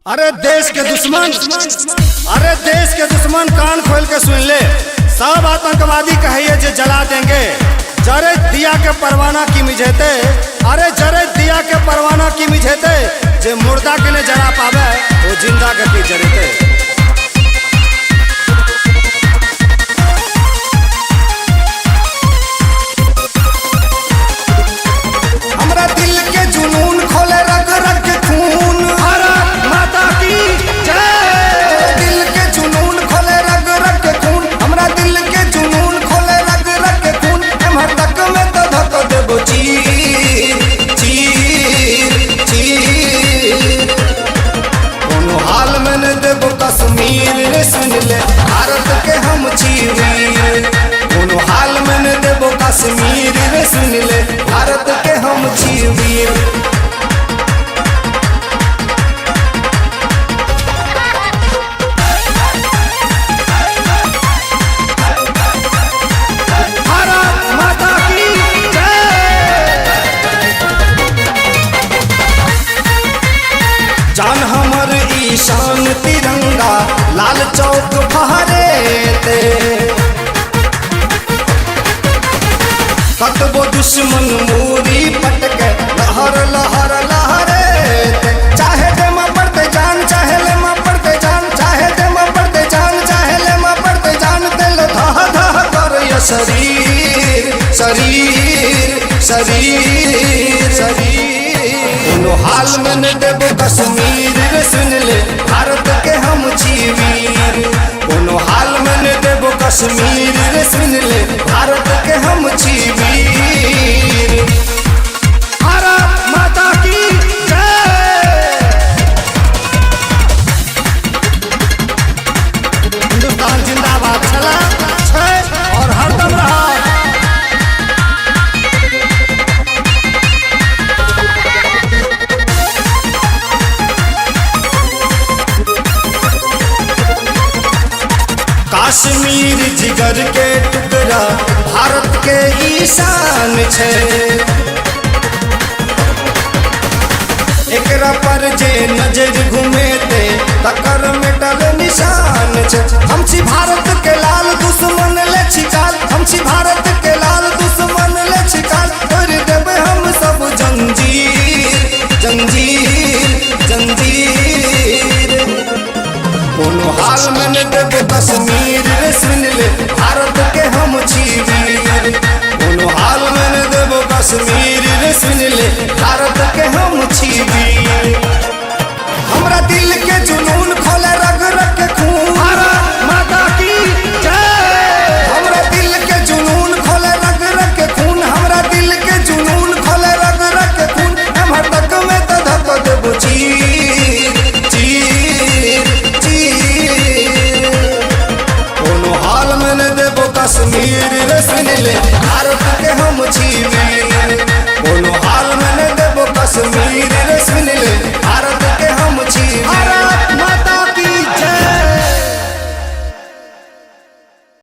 अरे देश के दुश्मन कान खोल के सुन ले। सब आतंकवादी कहिए जे जला देंगे, जरे दिया के परवाना की मिझेते। अरे जरे दिया के परवाना की मिझेते, जे मुर्दा के ने जरा पावे वो जिंदा के की जरेते। हमरा दिल के जुनून खोले रग रग के खून, भारत माता की जय। दिल के जुनून खोले रग रग के खून, हमरा दिल के जुनून खोले रग रग के खून। एम्हर तक में तो धक देबो चीर चीर चीर। कोनो हाल में न देबो कश्मीर रे सुन ले, भारत के हम चीर। कोनो हाल में न देबो कश्मीर रे सुन ले, भारत के हम चीर। भारत माता की जय। जान हमर ईशान तिरंगा लाल चौक फहरेते। कतबो दुश्मन मूरी पटके लहर लहर लहरेते। चाहे देमा पड़ते जान, चाहे लेमा पड़ते जान, चाहे देमा पड़ते जान, चाहे लेमा पड़ते जान। दिल धह धह कर ये शरीर शरीर शरीर शरीर। कोनो हाल में न देबो कश्मीर रे सुन ले, भारत के हम चीर। कोनो हाल में न देबो कश्मीर रे सुन ले, भारत के हम चीर। भारत माता की जय। हिंदुस्तान जिंदाबाद चला छै और हरदम रहा। कश्मीर जिगर के टुकड़ा भारत के ईशान छे। एकरा पर जे नजर घुमेते तकर मेटल निशान छे। हम छी भारत के लाल दुश्मन ले छिकाल, हम छी भारत के लाल दुश्मन ले छिकाल। कर देबे हम सब जंजीर जंजीर जंजीर। कोनो हाल में न देबो कश्मीर रे सुन ले, भारत के हम चीर। कोनो हाल में न देबो कश्मीर रे सुन ले, भारत के हम चीर। हमरा दिल के जुनून खोले रग रग के खून, भारत माता की जय। हमरा दिल के जुनून खोले रग रग के खून, हमरा दिल के जुनून खोले रग रग के खून। एम्हर तक में तो धक देबो चीर चीर चीर। कोनो हाल में न देबो कश्मीर रे सुन ले, भारत के हम चीर।